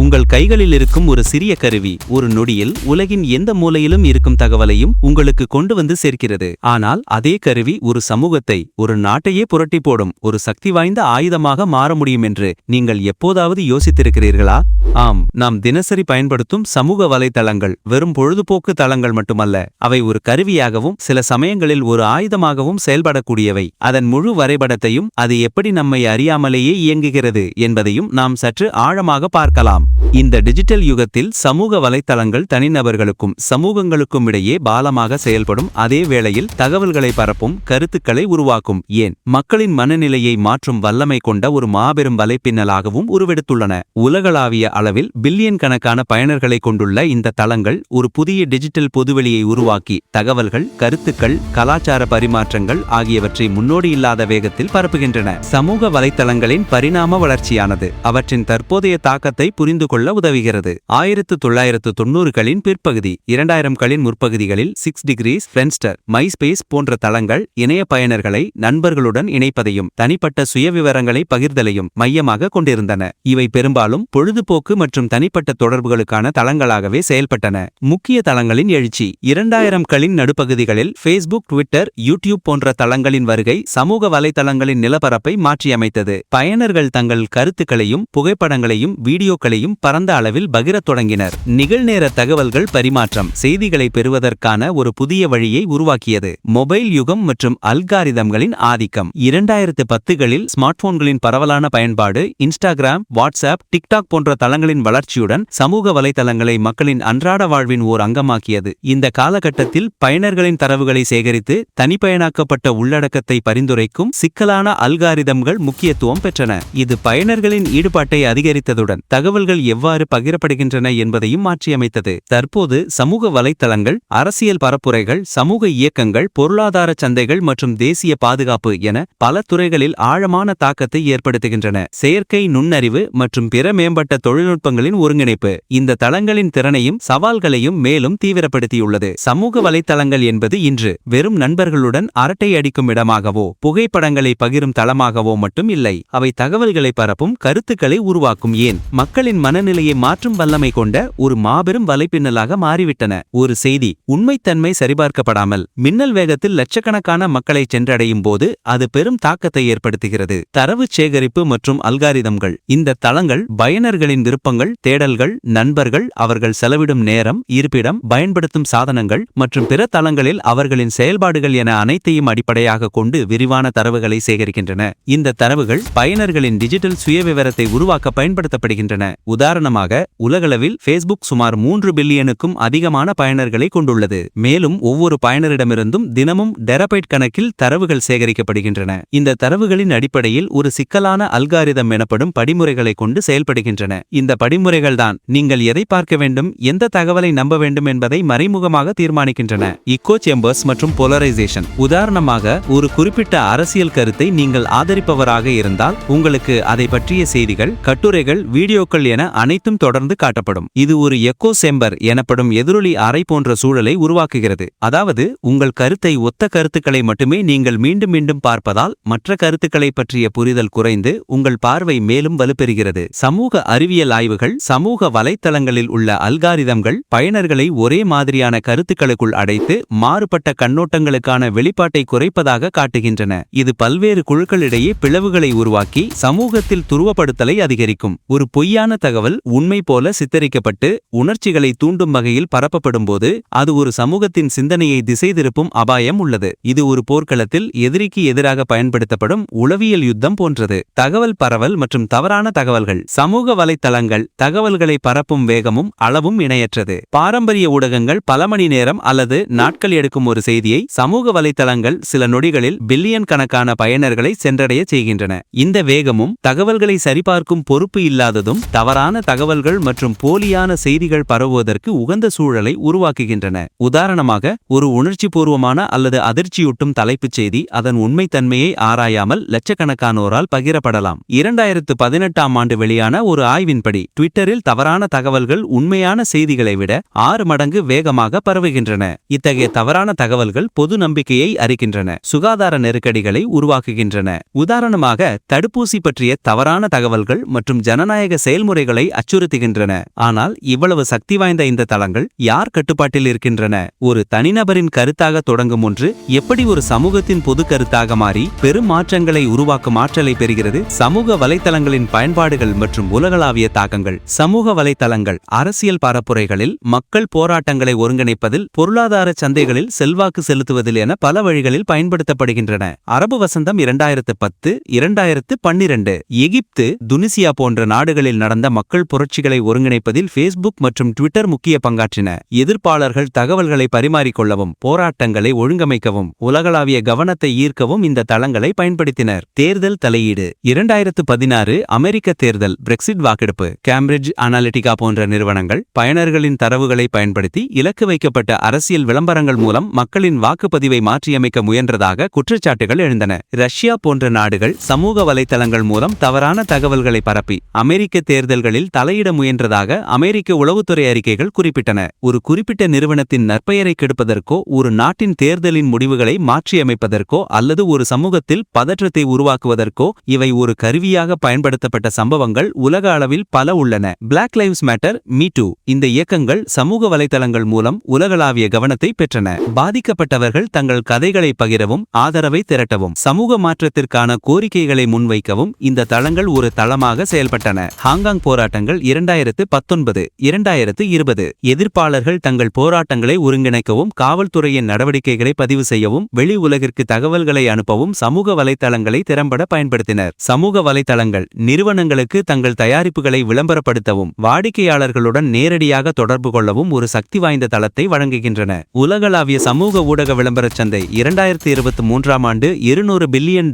உங்கள் கைகளில் இருக்கும் ஒரு சிறிய கருவி ஒரு நொடியில் உலகின் எந்த மூலையிலும் இருக்கும் தகவலையும் உங்களுக்கு கொண்டு வந்து சேர்க்கிறது. ஆனால் அதே கருவி ஒரு சமூகத்தை, ஒரு நாட்டையே புரட்டி போடும் ஒரு சக்தி வாய்ந்த ஆயுதமாக மாற முடியும் என்று நீங்கள் எப்போதாவது யோசித்திருக்கிறீர்களா? ஆம், நாம் தினசரி பயன்படுத்தும் சமூக வலைத்தளங்கள் வெறும் பொழுதுபோக்கு தளங்கள் மட்டுமல்ல. அவை ஒரு கருவியாகவும் சில சமயங்களில் ஒரு ஆயுதமாகவும் செயல்படக்கூடியவை. அதன் முழு வரைபடத்தையும், அது எப்படி நம்மை அறியாமலேயே இயங்குகிறது என்பதையும் நாம் சற்று ஆழமாக பார்க்கலாம். இந்த டிஜிட்டல் யுகத்தில் சமூக வலைத்தளங்கள் தனிநபர்களுக்கும் சமூகங்களுக்கும் இடையே பாலமாக செயல்படும் அதே வேளையில் தகவல்களை பரப்பும், கருத்துக்களை உருவாக்கும், ஏன் மக்களின் மனநிலையை மாற்றும் வல்லமை கொண்ட ஒரு மாபெரும் வலைப்பின்னலாகவும் உருவெடுத்துள்ளன. உலகளாவிய அளவில் பில்லியன் கணக்கான பயனர்களை கொண்டுள்ள இந்த தளங்கள் ஒரு புதிய டிஜிட்டல் பொதுவெளியை உருவாக்கி தகவல்கள், கருத்துக்கள், கலாச்சார பரிமாற்றங்கள் ஆகியவற்றை முன்னோடி இல்லாத வேகத்தில் பரப்புகின்றன. சமூக வலைத்தளங்களின் பரிணாம வளர்ச்சியானது அவற்றின் தற்போதைய தாக்கத்தை புரிந்து கொள்ள உதவுகிறது. 1990களின் பிற்பகுதி, 2000களின் முற்பகுதிகளில் 6 டிகிரிஸ், ஃப்ரெண்ட்ஸ்டர், மைஸ்பேஸ் போன்ற தளங்கள் இணைய பயனர்களை நண்பர்களுடன் இணைப்பதையும் தனிப்பட்ட சுயவிவரங்களை பகிர்தலையும் மையமாக கொண்டிருந்தன. இவை பெரும்பாலும் பொழுதுபோக்கு மற்றும் தனிப்பட்ட தொடர்புகளுக்கான தளங்களாகவே செயல்பட்டன. முக்கிய தளங்களின் எழுச்சி 2000களின் நடுப்பகுதிகளில் ஃபேஸ்புக், ட்விட்டர், யூடியூப் போன்ற தளங்களின் வருகை சமூக வலைத்தளங்களின் நிலப்பரப்பை மாற்றியமைத்தது. பயனர்கள் தங்கள் கருத்துக்களையும் புகைப்படங்களையும் வீடியோக்களையும் பரந்த அளவில் பகிரத் தொடங்கினர். நிகழ்நேர தகவல்கள் பரிமாற்றம் செய்திகளை பெறுவதற்கான ஒரு புதிய வழியை உருவாக்கியது. மொபைல் யுகம் மற்றும் அல்காரிதம்களின் ஆதிக்கம் 2010களில் ஸ்மார்ட்போன்களின் பரவலான பயன்பாடு, இன்ஸ்டாகிராம், வாட்ஸ்அப், டிக்டாக் போன்ற தளங்களின் வளர்ச்சியுடன் சமூக வலைத்தளங்களை மக்களின் அன்றாட வாழ்வின் ஓர் அங்கமாக்கியது. இந்த காலகட்டத்தில் பயனர்களின் தரவுகளை சேகரித்து தனிப்பயனாக்கப்பட்ட உள்ளடக்கத்தை பரிந்துரைக்கும் சிக்கலான அல்காரிதம்கள் முக்கியத்துவம் பெற்றன. இது பயனர்களின் ஈடுபாட்டை அதிகரித்ததுடன் தகவல்கள் எவ்வாறு பகிரப்படுகின்றன என்பதையும் மாற்றியமைத்தது. தற்போது சமூக வலைத்தளங்கள் அரசியல் பரப்புரைகள், சமூக இயக்கங்கள், பொருளாதார சந்தைகள் மற்றும் தேசிய பாதுகாப்பு என பல துறைகளில் ஆழமான தாக்கத்தை ஏற்படுத்துகின்றன. செயற்கை நுண்ணறிவு மற்றும் பிற மேம்பட்ட தொழில்நுட்பங்களின் ஒருங்கிணைப்பு இந்த தளங்களின் திறனையும் சவால்களையும் மேலும் தீவிரப்படுத்தியுள்ளது. சமூக வலைத்தளங்கள் என்பது இன்று வெறும் நண்பர்களுடன் அரட்டை அடிக்கும் இடமாகவோ புகைப்படங்களை பகிரும் தளமாகவோ மட்டும் இல்லை. அவை தகவல்களை பரப்பும், கருத்துக்களை உருவாக்கும், ஏன் மக்களின் மனநிலையை மாற்றும் வல்லமை கொண்ட ஒரு மாபெரும் வலைப்பின்னலாக மாறிவிட்டன. ஒரு செய்தி உண்மைத்தன்மை சரிபார்க்கப்படாமல் மின்னல் வேகத்தில் லட்சக்கணக்கான மக்களை சென்றடையும் போது அது பெரும் தாக்கத்தை ஏற்படுத்துகிறது. தரவு சேகரிப்பு மற்றும் அல்காரிதம்கள் இந்த தளங்கள் பயனர்களின் விருப்பங்கள், தேடல்கள், நண்பர்கள், அவர்கள் செலவிடும் நேரம், இருப்பிடம், பயன்படுத்தும் சாதனங்கள் மற்றும் பிற தளங்களில் அவர்களின் செயல்பாடுகள் என அனைத்தையும் அடிப்படையாக கொண்டு விரிவான தரவுகளை சேகரிக்கின்றன. இந்த தரவுகள் பயனர்களின் டிஜிட்டல் சுயவிவரத்தை உருவாக்க பயன்படுத்தப்படுகின்றன. உதாரணமாக, உலகளவில் ஃபேஸ்புக் சுமார் 3 பில்லியனுக்கும் அதிகமான பயனர்களை கொண்டுள்ளது. மேலும் ஒவ்வொரு பயனரிடமிருந்தும் தினமும் டெராபைட் கணக்கில் தரவுகள் சேகரிக்கப்படுகின்றன. இந்த தரவுகளின் அடிப்படையில் ஒரு சிக்கலான அல்காரிதம் எனப்படும் படிமுறைகளை கொண்டு செயல்படுகின்றன. இந்த படிமுறைகள்தான் நீங்கள் எதை பார்க்க வேண்டும், எந்த தகவலை நம்ப வேண்டும் என்பதை மறைமுகமாக தீர்மானிக்கின்றன. இக்கோ சேம்பர்ஸ் மற்றும் போலரைசேஷன் உதாரணமாக, ஒரு குறிப்பிட்ட அரசியல் கருத்தை நீங்கள் ஆதரிப்பவராக இருந்தால் உங்களுக்கு அதை பற்றிய செய்திகள், கட்டுரைகள், வீடியோக்கள் என அனைத்தும் தொடர்ந்து காட்டப்படும். இது ஒரு எக்கோ சேம்பர் எனப்படும் எதிரொலி அறை போன்ற சூழலை உருவாக்குகிறது. அதாவது உங்கள் கருத்தை ஒத்த கருத்துக்களை மட்டுமே நீங்கள் மீண்டும் மீண்டும் பார்ப்பதால் மற்ற கருத்துக்களை பற்றிய புரிதல் குறைந்து உங்கள் பார்வை மேலும் வலுப்பெறுகிறது. சமூக அறிவியல் ஆய்வுகள் சமூக வலைத்தளங்களில் உள்ள அல்காரிதம்கள் பயனர்களை ஒரே மாதிரியான கருத்துக்களுக்குள் அடைத்து மாறுபட்ட கண்ணோட்டங்களுக்கான வெளிப்பாட்டை குறைப்பதாக காட்டுகின்றன. இது பல்வேறு குழுக்களிடையே பிளவுகளை உருவாக்கி சமூகத்தில் துருவப்படுத்தலை அதிகரிக்கும். ஒரு பொய்யான தகவல் உண்மை போல சித்தரிக்கப்பட்டு உணர்ச்சிகளை தூண்டும் வகையில் பரப்பப்படும்போது அது ஒரு சமூகத்தின் சிந்தனையை திசை திருப்பும் அபாயம் உள்ளது. இது ஒரு போர்க்களத்தில் எதிரிக்கு எதிராக பயன்படுத்தப்படும் உளவியல் யுத்தம் போன்றது. தகவல் பரவல் மற்றும் தவறான தகவல்கள் சமூக வலைத்தளங்கள் தகவல்களை பரப்பும் வேகமும் அளவும் இணையற்றது. பாரம்பரிய ஊடகங்கள் பல மணி நேரம் அல்லது நாட்கள் எடுக்கும் ஒரு செய்தியை சமூக வலைத்தளங்கள் சில நொடிகளில் பில்லியன் கணக்கான பயனர்களை சென்றடைய செய்கின்றன. இந்த வேகமும் தகவல்களை சரிபார்க்கும் பொறுப்பு இல்லாததும் தவறான தகவல்கள் மற்றும் போலியான செய்திகள் பரவுவதற்கு உகந்த சூழலை உருவாக்குகின்றன. உதாரணமாக, ஒரு உணர்ச்சிபூர்வமான அல்லது அதிர்ச்சியூட்டும் தலைப்புச் செய்தி அதன் உண்மைத்தன்மையை ஆராயாமல் லட்சக்கணக்கானோரால் பகிரப்படலாம். 2018ஆம் ஆண்டு வெளியான ஒரு ஆய்வின்படி ட்விட்டரில் தவறான தகவல்கள் உண்மையான செய்திகளை விட 6 மடங்கு வேகமாக பரவுகின்றன. இத்தகைய தவறான தகவல்கள் பொது நம்பிக்கையை அரிக்கின்றன, சுகாதார நெருக்கடிகளை உருவாக்குகின்றன. உதாரணமாக, தடுப்பூசி பற்றிய தவறான தகவல்கள் மற்றும் ஜனநாயக செயல்முறைகளை மக்களை அச்சுறுத்துகின்றன. ஆனால் இவ்வளவு சக்தி வாய்ந்த இந்த தளங்கள் யார் கட்டுப்பாட்டில் இருக்கின்றன? ஒரு தனிநபரின் கருத்தாக தொடங்கும் ஒன்று எப்படி ஒரு சமூகத்தின் பொது கருத்தாக மாறி பெரும் மாற்றங்களை உருவாக்கும் ஆற்றலை பெறுகிறது? சமூக வலைத்தளங்களின் பயன்பாடுகள் மற்றும் உலகளாவிய தாக்கங்கள். சமூக வலைத்தளங்கள் அரசியல் பரப்புரைகளில், மக்கள் போராட்டங்களை ஒருங்கிணைப்பதில், பொருளாதார சந்தைகளில் செல்வாக்கு செலுத்துவதில் என பல வழிகளில் பயன்படுத்தப்படுகின்றன. அரபு வசந்தம் 2010, 2012. எகிப்து, துனிசியா போன்ற நாடுகளில் நடந்த மக்கள் புரட்சிகளை ஒருங்கிணைப்பதில் ஃபேஸ்புக் மற்றும் ட்விட்டர் முக்கிய பங்காற்றின. எதிர்ப்பாளர்கள் தகவல்களை பரிமாறிக்கொள்ளவும், போராட்டங்களை ஒழுங்கமைக்கவும், உலகளாவிய கவனத்தை ஈர்க்கவும் இந்த தளங்களை பயன்படுத்தினர். தேர்தல் தலையீடு. 2016 அமெரிக்க தேர்தல் பிரெக்சிட் வாக்கெடுப்பு. கேம்பிரிட்ஜ் அனாலிட்டிகா போன்ற நிறுவனங்கள் பயனர்களின் தரவுகளை பயன்படுத்தி இலக்கு வைக்கப்பட்ட அரசியல் விளம்பரங்கள் மூலம் மக்களின் வாக்குப்பதிவை மாற்றியமைக்க முயன்றதாக குற்றச்சாட்டுகள் எழுந்தன. ரஷ்யா போன்ற நாடுகள் சமூக வலைத்தளங்கள் மூலம் தவறான தகவல்களை பரப்பி அமெரிக்க தேர்தல்களில் தலையிட முயன்றதாக அமெரிக்க உளவுத்துறை அறிக்கைகள் குறிப்பிட்டன. ஒரு குறிப்பிட்ட நிறுவனத்தின் நற்பெயரை கெடுப்பதற்கோ, ஒரு நாட்டின் தேர்தலின் முடிவுகளை மாற்றியமைப்பதற்கோ அல்லது ஒரு சமூகத்தில் பதற்றத்தை உருவாக்குவதற்கோ இவை ஒரு கருவியாக பயன்படுத்தப்பட்ட சம்பவங்கள் உலக அளவில் பல உள்ளன. Black lives matter, me too இந்த இயக்கங்கள் சமூக வலைத்தளங்கள் மூலம் உலகளாவிய கவனத்தை பெற்றன. பாதிக்கப்பட்டவர்கள் தங்கள் கதைகளை பகிரவும், ஆதரவை திரட்டவும், சமூக மாற்றத்திற்கான கோரிக்கைகளை முன்வைக்கவும் இந்த தளங்கள் ஒரு தளமாக செயல்பட்டன. ஹாங்காங் போராட்டங்கள் 2019, 2020. எதிர்ப்பாளர்கள் தங்கள் போராட்டங்களை ஒருங்கிணைக்கவும், காவல்துறையின் நடவடிக்கைகளை பதிவு செய்யவும், வெளி உலகிற்கு தகவல்களை அனுப்பவும் சமூக வலைத்தளங்களை திறம்பட பயன்படுத்தினர். சமூக வலைத்தளங்கள் நிறுவனங்களுக்கு தங்கள் தயாரிப்புகளை விளம்பரப்படுத்தவும், வாடிக்கையாளர்களுடன் நேரடியாக தொடர்பு கொள்ளவும் ஒரு சக்தி வாய்ந்த தளத்தை வழங்குகின்றன. உலகளாவிய சமூக ஊடக விளம்பரச் சந்தை 2023ஆம் ஆண்டு $200 பில்லியன்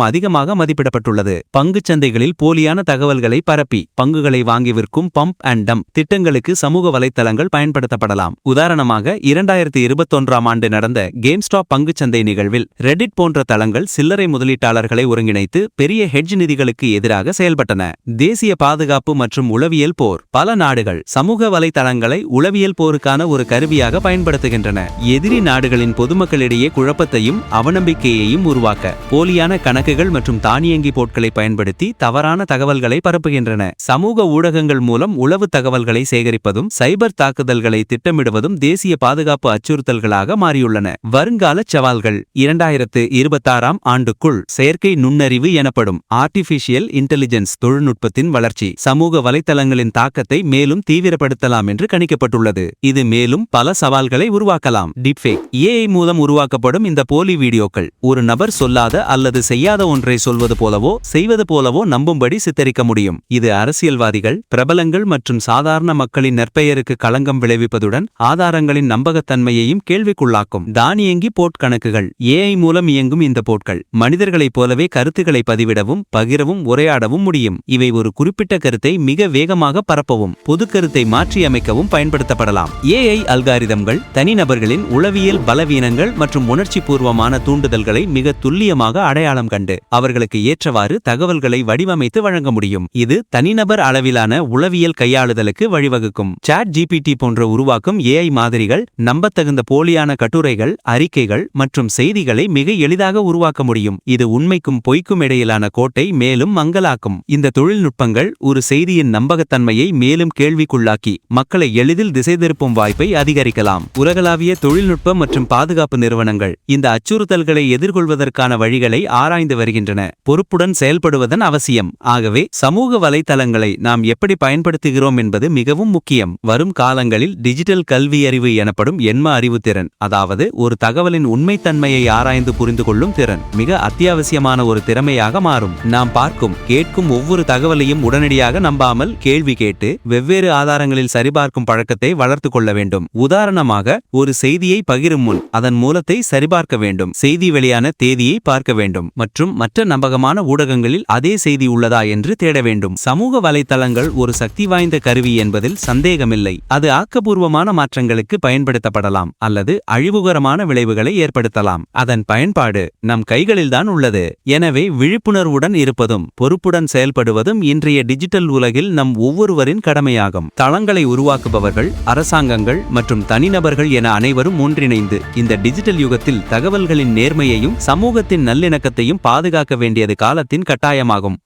அதிகமாக மதிப்பிடப்பட்டுள்ளது. பங்குச் சந்தைகளில் போலியான தகவல்களை பரப்பி பங்குகளை வாங்கி விற்கும் பம்ப் அண்ட் டம்ப் திட்டங்களுக்கு சமூக வலைத்தளங்கள் பயன்படுத்தப்படலாம். உதாரணமாக 2021ஆம் ஆண்டு நடந்த கேம்ஸ்டாப் பங்குச்சந்தை நிகழ்வில் ரெடிட் போன்ற தளங்கள் சில்லறை முதலீட்டாளர்களை ஒருங்கிணைத்து பெரிய ஹெட்ஜ் நிதிகளுக்கு எதிராக செயல்பட்டன. தேசிய பாதுகாப்பு மற்றும் உளவியல் போர். பல நாடுகள் சமூக வலைத்தளங்களை உளவியல் போருக்கான ஒரு கருவியாக பயன்படுத்துகின்றன. எதிரி நாடுகளின் பொதுமக்களிடையே குழப்பத்தையும் அவநம்பிக்கையையும் உருவாக்க போலியான கணக்குகள் மற்றும் தானியங்கி போட்களை பயன்படுத்தி தவறான தகவல்களை பரப்புகின்றன. சமூக ஊடகங்கள் மூலம் உளவு தகவல்களை சேகரிப்பதும் சைபர் தாக்குதல்களை திட்டமிடுவதும் தேசிய பாதுகாப்பு அச்சுறுத்தல்களாக மாறியுள்ளன. வருங்கால சவால்கள். 2026ஆம் ஆண்டுக்குள் செயற்கை நுண்ணறிவு எனப்படும் ஆர்டிஃபிஷியல் இன்டெலிஜென்ஸ் தொழில்நுட்பத்தின் வளர்ச்சி சமூக வலைத்தளங்களின் தாக்கத்தை மேலும் தீவிரப்படுத்தலாம் என்று கணிக்கப்பட்டுள்ளது. இது மேலும் பல சவால்களை உருவாக்கலாம். டிப்ஃபேக். ஏஐ மூலம் உருவாக்கப்படும் இந்த போலி வீடியோக்கள் ஒரு நபர் சொல்லாத அல்லது செய்யாத ஒன்றை சொல்வது போலவோ செய்வது போலவோ நம்பும்படி சித்தரிக்க முடியும். இது அரசியல்வாதிகள், பிரபலங்கள் மற்றும் சாதாரண மக்களின் நற்பெயருக்கு களங்கம் விளைவிப்பதுடன் ஆதாரங்களின் நம்பகத்தன்மையையும் கேள்விக்குள்ளாக்கும். தானியங்கி போட் கணக்குகள். ஏஐ மூலம் இயங்கும் இந்த போட்கள் மனிதர்களைப் போலவே கருத்துக்களை பதிவிடவும், பகிரவும், உரையாடவும் முடியும். இவை ஒரு குறிப்பிட்ட கருத்தை மிக வேகமாக பரப்பவும், பொது கருத்தை மாற்றியமைக்கவும் பயன்படுத்தப்படலாம். ஏஐ அல்காரிதம்கள் தனிநபர்களின் உளவியல் பலவீனங்கள் மற்றும் உணர்ச்சி பூர்வமான தூண்டுதல்களை மிக துல்லியமாக அடையாளம் கண்டு அவர்களுக்கு ஏற்றவாறு தகவல்களை வடிவமைத்து வழங்க முடியும். இது தனிநபர் அளவிலான உளவியல் கையாளுதலுக்கு வழிவகுக்கும். சாட் ஜிபிடி போன்ற உருவாக்கும் ஏஐ மாதிரிகள் நம்பத்தகுந்த போலியான கட்டுரைகள், அறிக்கைகள் மற்றும் செய்திகளை மிக எளிதாக உருவாக்க முடியும். இது உண்மைக்கும் பொய்க்கும் இடையிலான கோட்டை மேலும் மங்கலாக்கும். இந்த தொழில்நுட்பங்கள் ஒரு செய்தியின் நம்பகத்தன்மையை மேலும் கேள்விக்குள்ளாக்கி மக்களை எளிதில் திசை திருப்பும் வாய்ப்பை அதிகரிக்கலாம். உலகளாவிய தொழில்நுட்ப மற்றும் பாதுகாப்பு நிறுவனங்கள் இந்த அச்சுறுத்தல்களை எதிர்கொள்வதற்கான வழிகளை ஆராய்ந்து வருகின்றன. பொறுப்புடன் செயல்படுவதன் அவசியம். ஆகவே சமூக வலைத்தளங்களை நாம் எப்படி பயன்படுத்துகிறோம் என்பது மிகவும் முக்கியம். வரும் காலங்களில் டிஜிட்டல் கல்வியறிவு எனப்படும் எண்ம அறிவுத்திறன், அதாவது ஒரு தகவலின் உண்மைத்தன்மையை ஆராய்ந்து புரிந்து கொள்ளும் திறன் மிக அத்தியாவசியமான ஒரு திறமையாக மாறும். நாம் பார்க்கும், கேட்கும் ஒவ்வொரு தகவலையும் உடனடியாக நம்பாமல் கேள்வி கேட்டு வெவ்வேறு ஆதாரங்களில் சரிபார்க்கும் பழக்கத்தை வளர்த்து கொள்ள வேண்டும். உதாரணமாக, ஒரு செய்தியை பகிரும் முன் அதன் மூலத்தை சரிபார்க்க வேண்டும், செய்தி வெளியான தேதியை பார்க்க வேண்டும் மற்றும் மற்ற நம்பகமான ஊடகங்களில் அதே செய்தி உள்ளதா என்று தேட வேண்டும். சமூக வலைத்தளங்கள் ஒரு சக்தி வாய்ந்த கருவி என்பதில் சந்தேகமில்லை. அது ஆக்கபூர்வமான மாற்றங்களுக்கு பயன்படுத்தப்படலாம் அல்லது அழிவுகரமான விளைவுகளை ஏற்படுத்தலாம். அதன் பயன்பாடு நம் கைகளில்தான் உள்ளது. எனவே விழிப்புணர்வுடன் இருப்பதும் பொறுப்புடன் செயல்படுவதும் இன்றைய டிஜிட்டல் உலகில் நம் ஒவ்வொருவரின் கடமையாகும். தளங்களை உருவாக்குபவர்கள், அரசாங்கங்கள் மற்றும் தனிநபர்கள் என அனைவரும் ஒன்றிணைந்து இந்த டிஜிட்டல் யுகத்தில் தகவல்களின் நேர்மையையும் சமூகத்தின் நல்லிணக்கத்தையும் பாதுகாக்க வேண்டியது காலத்தின் கட்டாயமாகும்.